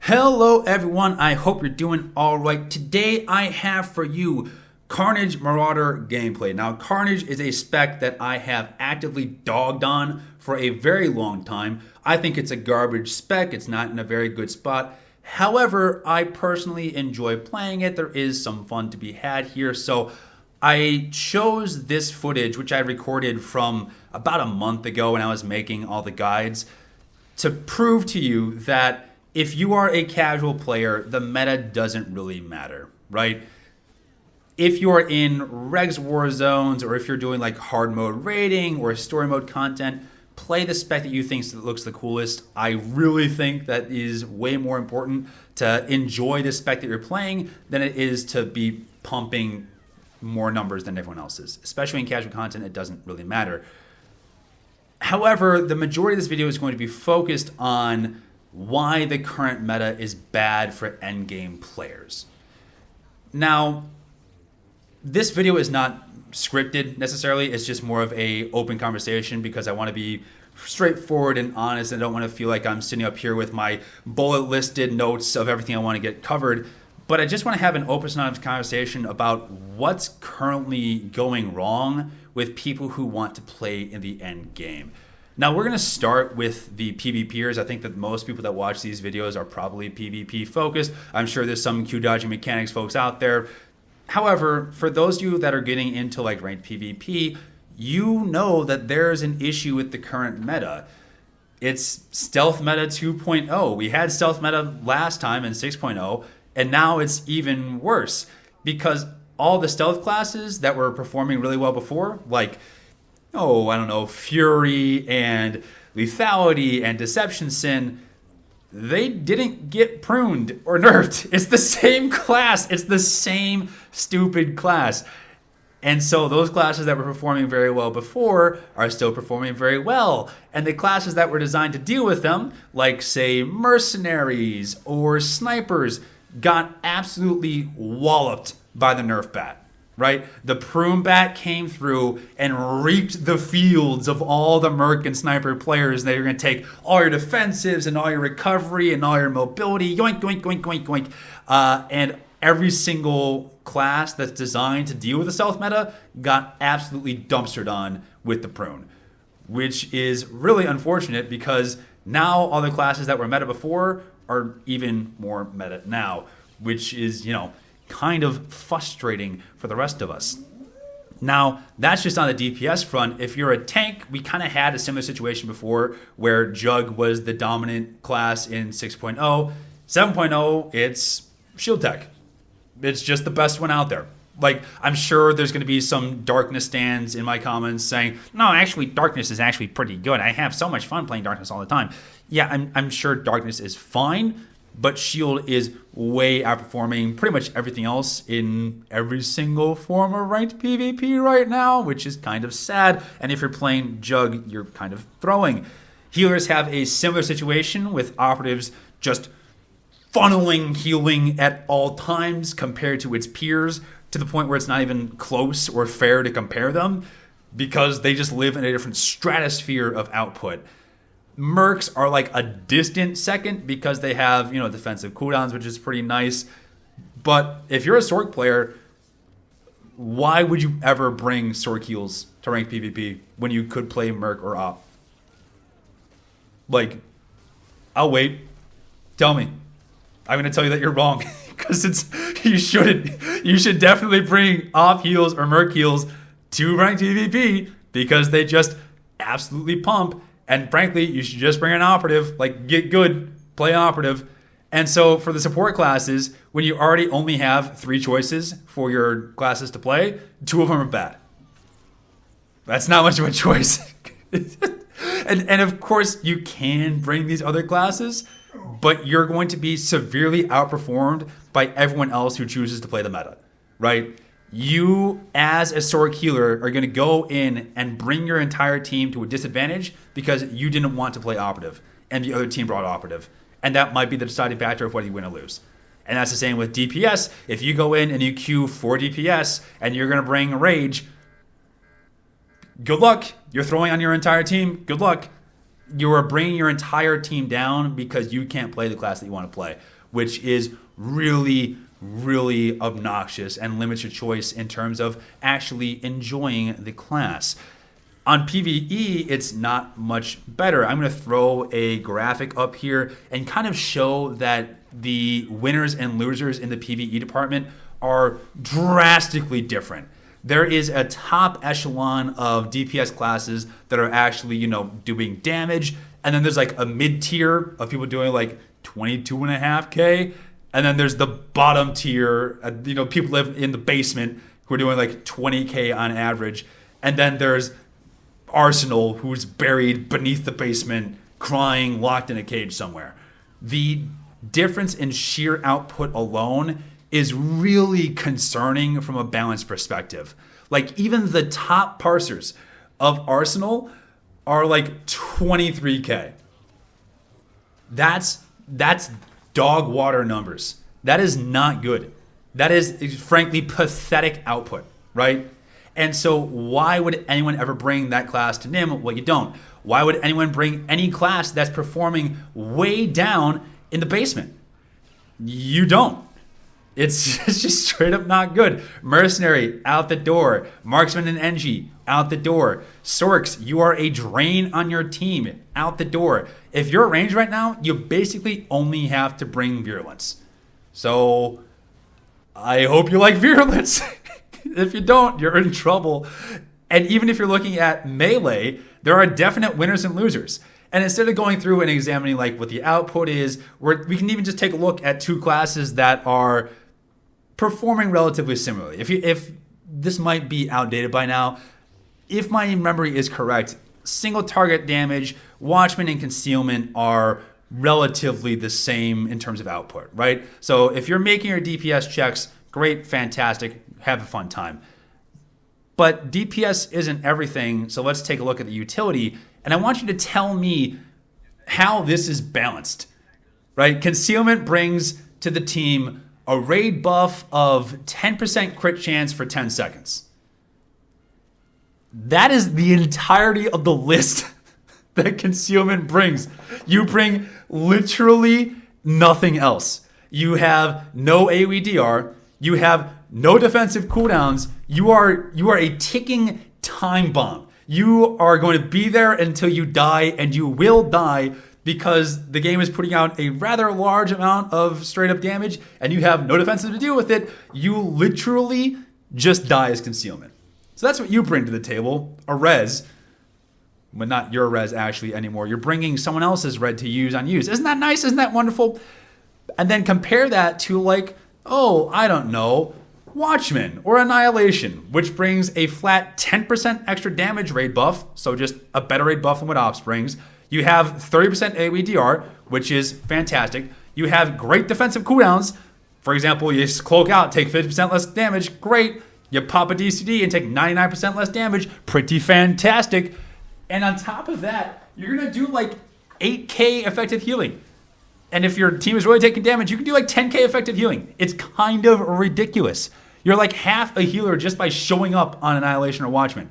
Hello everyone, I hope you're doing alright. Today I have for you Carnage Marauder gameplay. Now Carnage is a spec that I have actively dogged on for a very long time. I think it's a garbage spec, it's not in a very good spot. However, I personally enjoy playing it. There is some fun to be had here. So I chose this footage, which I recorded from about a month ago when I was making all the guides, to prove to you that if you are a casual player, the meta doesn't really matter, right? If you're in Regs War Zones, or if you're doing like hard mode raiding or story mode content, play the spec that you think looks the coolest. I really think that is way more important to enjoy the spec that you're playing than it is to be pumping more numbers than everyone else's. Especially in casual content, it doesn't really matter. However, the majority of this video is going to be focused on why the current meta is bad for endgame players. Now, this video is not scripted necessarily. It's just more of a open conversation because I want to be straightforward and honest, and I don't want to feel like I'm sitting up here with my bullet listed notes of everything I want to get covered. But I just want to have an open and honest conversation about what's currently going wrong with people who want to play in the end game. Now we're going to start with the PvPers. I think that most people that watch these videos are probably PvP focused. I'm sure there's some Q dodging mechanics folks out there. However, for those of you that are getting into like ranked PvP, you know that there's an issue with the current meta. It's stealth meta 2.0. We had stealth meta last time in 6.0, and now it's even worse because all the stealth classes that were performing really well before, like Fury and Lethality and Deception Sin, they didn't get pruned or nerfed. It's the same class. It's the same stupid class. And so those classes that were performing very well before are still performing very well. And the classes that were designed to deal with them, like say Mercenaries or Snipers, got absolutely walloped by the nerf bat. Right? The prune bat came through and reaped the fields of all the Merc and Sniper players. They're going to take all your defensives and all your recovery and all your mobility. Yoink, yoink, yoink, yoink, yoink. And every single class that's designed to deal with the stealth meta got absolutely dumpstered on with the prune. Which is really unfortunate because now all the classes that were meta before are even more meta now. Which is, kind of frustrating for the rest of us. Now, that's just on the DPS front. If you're a tank, we kind of had a similar situation before where Jug was the dominant class in 6.0. 7.0, it's Shield Tech. It's just the best one out there. Like, I'm sure there's going to be some Darkness stands in my comments saying, no, actually, Darkness is actually pretty good. I have so much fun playing Darkness all the time. Yeah, I'm sure Darkness is fine, but Shield is way outperforming pretty much everything else in every single form of ranked PvP right now, which is kind of sad. And if you're playing Jug, you're kind of throwing. Healers have a similar situation with operatives just funneling healing at all times compared to its peers, to the point where it's not even close or fair to compare them because they just live in a different stratosphere of output. Mercs are like a distant second because they have, defensive cooldowns, which is pretty nice. But if you're a Sork player, why would you ever bring Sork heals to ranked PvP when you could play Merc or Op? Like, I'll wait. Tell me. I'm going to tell you that you're wrong because you shouldn't. You should definitely bring Op heals or Merc heals to ranked PvP because they just absolutely pump. And frankly, you should just bring an operative, like get good, play operative. And so for the support classes, when you already only have 3 choices for your classes to play, 2 of them are bad. That's not much of a choice. and of course, you can bring these other classes, but you're going to be severely outperformed by everyone else who chooses to play the meta, right? You, as a Sork healer, are going to go in and bring your entire team to a disadvantage because you didn't want to play operative and the other team brought operative. And that might be the deciding factor of whether you win or lose. And that's the same with DPS. If you go in and you queue 4 DPS and you're going to bring Rage, good luck. You're throwing on your entire team. Good luck. You are bringing your entire team down because you can't play the class that you want to play, which is really, really obnoxious and limits your choice in terms of actually enjoying the class. On PvE, it's not much better. I'm going to throw a graphic up here and kind of show that the winners and losers in the PvE department are drastically different. There is a top echelon of DPS classes that are actually, doing damage. And then there's like a mid tier of people doing like 22.5K. And then there's the bottom tier, people live in the basement who are doing like 20K on average. And then there's Arsenal, who's buried beneath the basement, crying, locked in a cage somewhere. The difference in sheer output alone is really concerning from a balance perspective. Like, even the top parsers of Arsenal are like 23K. That's dog water numbers. That is not good. That is, frankly, pathetic output, right? And so why would anyone ever bring that class to NIM? Well, you don't. Why would anyone bring any class that's performing way down in the basement? You don't. It's just straight up not good. Mercenary, out the door. Marksman and Engie, out the door. Sorks, you are a drain on your team, out the door. If you're at range right now, you basically only have to bring Virulence. So I hope you like Virulence. If you don't, you're in trouble. And even if you're looking at melee, there are definite winners and losers. And instead of going through and examining like what the output is, we can even just take a look at two classes that are performing relatively similarly. If this might be outdated by now, if my memory is correct, single target damage, Watchman, and Concealment are relatively the same in terms of output, right? So if you're making your DPS checks, great, fantastic, have a fun time. But DPS isn't everything, so let's take a look at the utility. And I want you to tell me how this is balanced, right? Concealment brings to the team a raid buff of 10% crit chance for 10 seconds. That is the entirety of the list that Concealment brings. You bring literally nothing else. You have no AOE/DR. You have no defensive cooldowns. You are a ticking time bomb. You are going to be there until you die, and you will die because the game is putting out a rather large amount of straight up damage, and you have no defenses to deal with it. You literally just die as Concealment. So that's what you bring to the table, a res, but not your res actually anymore. You're bringing someone else's red to use on use. Isn't that nice? Isn't that wonderful? And then compare that to like, I don't know, Watchman or Annihilation, which brings a flat 10% extra damage raid buff, so just a better raid buff than what Ops brings. You have 30% AOE/DR, which is fantastic. You have great defensive cooldowns. For example, you just cloak out, take 50% less damage, great. You pop a DCD and take 99% less damage, pretty fantastic. And on top of that, you're going to do like 8K effective healing. And if your team is really taking damage, you can do like 10K effective healing. It's kind of ridiculous. You're like half a healer just by showing up on Annihilation or Watchman.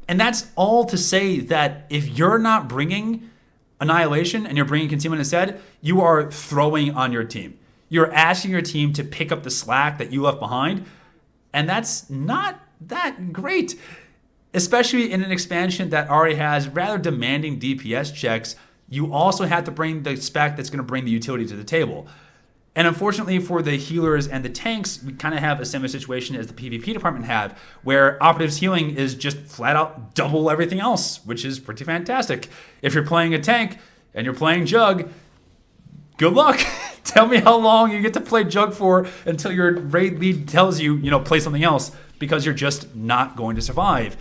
And that's all to say that if you're not bringing Annihilation and you're bringing Concealment instead, you are throwing on your team. You're asking your team to pick up the slack that you left behind. And that's not that great, especially in an expansion that already has rather demanding DPS checks. You also have to bring the spec that's going to bring the utility to the table. And unfortunately for the healers and the tanks, we kind of have a similar situation as the PvP department have, where Operative's healing is just flat out double everything else, which is pretty fantastic. If you're playing a tank and you're playing Jug, good luck. Tell me how long you get to play Jug for until your raid lead tells you, play something else, because you're just not going to survive.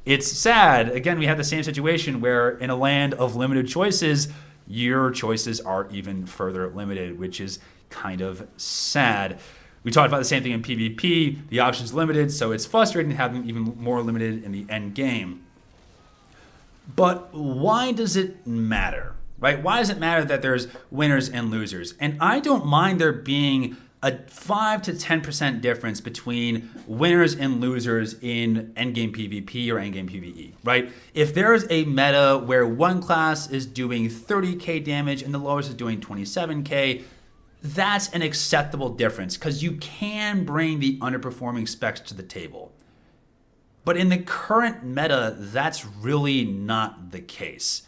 It's sad. Again, we have the same situation where in a land of limited choices, your choices are even further limited, which is kind of sad. We talked about the same thing in PvP. The options limited, so it's frustrating to have them even more limited in the end game. But why does it matter, right? Why does it matter that there's winners and losers? And I don't mind there being a 5 to 10% difference between winners and losers in endgame PvP or endgame PvE, right? If there's a meta where one class is doing 30k damage and the lowest is doing 27k, that's an acceptable difference because you can bring the underperforming specs to the table. But in the current meta, that's really not the case.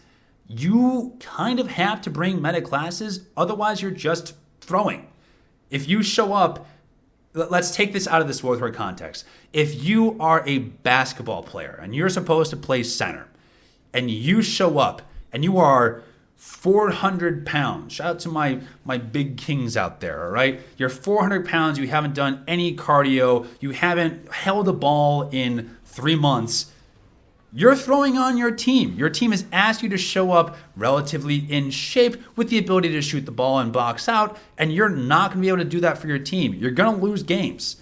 You kind of have to bring meta classes, otherwise you're just throwing. If you show up, let's take this out of the SWTOR context. If you are a basketball player and you're supposed to play center, and you show up and you are 400 pounds, shout out to my big kings out there, all right? You're 400 pounds, you haven't done any cardio, you haven't held a ball in 3 months, you're throwing on your team. Your team has asked you to show up relatively in shape with the ability to shoot the ball and box out, and you're not going to be able to do that for your team. You're going to lose games.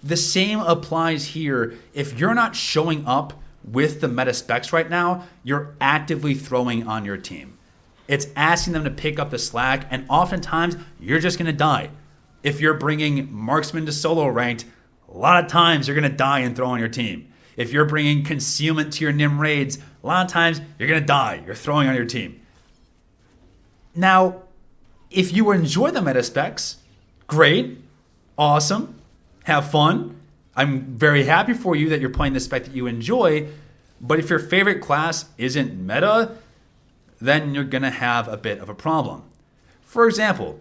The same applies here. If you're not showing up with the meta specs right now, you're actively throwing on your team. It's asking them to pick up the slack, and oftentimes you're just going to die. If you're bringing marksman to solo ranked, a lot of times you're going to die and throw on your team. If you're bringing concealment to your Nim raids, a lot of times you're going to die. You're throwing on your team. Now, if you enjoy the meta specs, great, awesome, have fun. I'm very happy for you that you're playing the spec that you enjoy. But if your favorite class isn't meta, then you're going to have a bit of a problem. For example,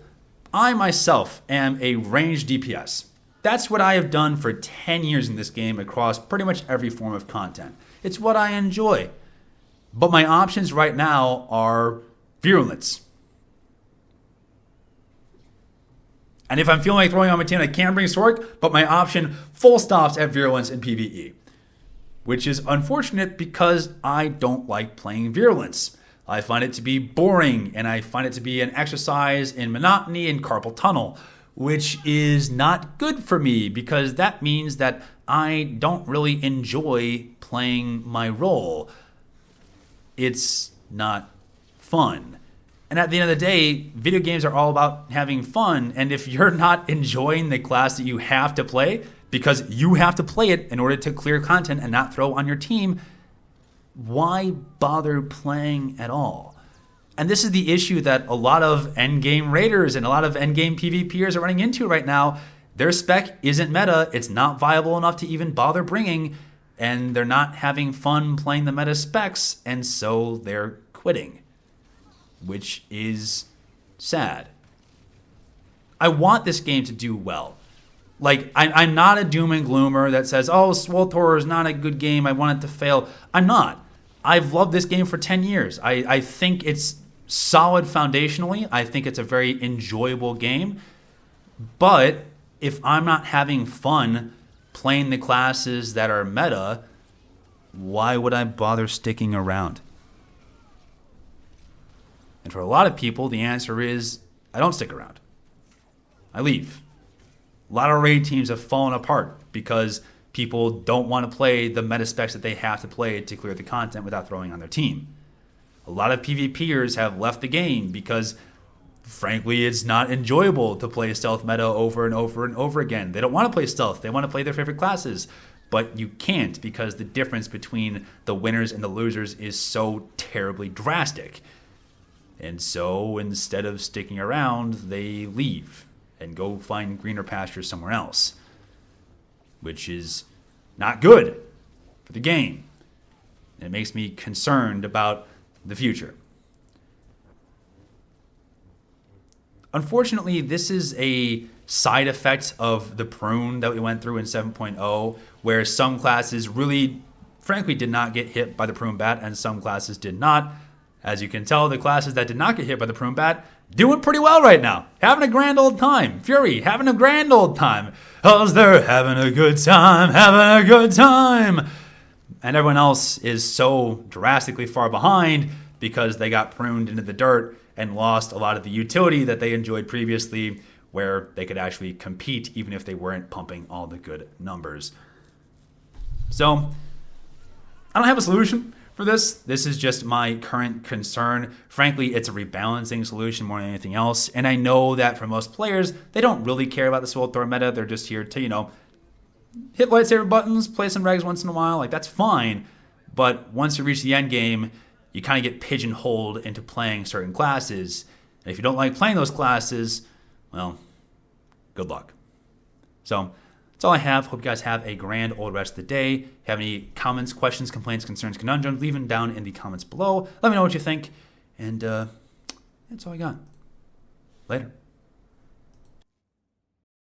I myself am a ranged DPS. That's what I have done for 10 years in this game across pretty much every form of content. It's what I enjoy. But my options right now are virulence. And if I'm feeling like throwing on my team, I can bring Sork, but my option full stops at virulence in PvE. Which is unfortunate because I don't like playing virulence. I find it to be boring, and I find it to be an exercise in monotony and carpal tunnel, which is not good for me because that means that I don't really enjoy playing my role. It's not fun. And at the end of the day, video games are all about having fun, and if you're not enjoying the class that you have to play because you have to play it in order to clear content and not throw on your team, why bother playing at all? And this is the issue that a lot of endgame raiders and a lot of endgame PvPers are running into right now. Their spec isn't meta. It's not viable enough to even bother bringing, and they're not having fun playing the meta specs, and so they're quitting, which is sad. I want this game to do well. Like, I'm not a doom and gloomer that says, oh, SWTOR is not a good game, I want it to fail. I'm not. I've loved this game for 10 years. I think it's solid foundationally. I think it's a very enjoyable game. But if I'm not having fun playing the classes that are meta, why would I bother sticking around? And for a lot of people, the answer is, I don't stick around. I leave. A lot of raid teams have fallen apart because people don't want to play the meta specs that they have to play to clear the content without throwing on their team. A lot of PvPers have left the game because, frankly, it's not enjoyable to play stealth meta over and over and over again. They don't want to play stealth. They want to play their favorite classes. But you can't because the difference between the winners and the losers is so terribly drastic. And so instead of sticking around, they leave and go find greener pastures somewhere else, which is not good for the game. And it makes me concerned about the future. Unfortunately, this is a side effect of the prune that we went through in 7.0, where some classes really, frankly, did not get hit by the prune bat, and some classes did not. As you can tell, the classes that did not get hit by the prune bat doing pretty well right now. Having a grand old time. Fury, having a grand old time. Cause they're having a good time, having a good time. And everyone else is so drastically far behind because they got pruned into the dirt and lost a lot of the utility that they enjoyed previously, where they could actually compete even if they weren't pumping all the good numbers. So, I don't have a solution for this. This is just my current concern. Frankly, it's a rebalancing solution more than anything else. And I know that for most players, they don't really care about the SWTOR meta. They're just here to, hit lightsaber buttons, play some regs once in a while. Like, that's fine. But once you reach the end game, you kind of get pigeonholed into playing certain classes. And if you don't like playing those classes, well, good luck. So that's all I have. Hope you guys have a grand old rest of the day. If you have any comments, questions, complaints, concerns, conundrums, leave them down in the comments below. Let me know what you think. And that's all I got. Later.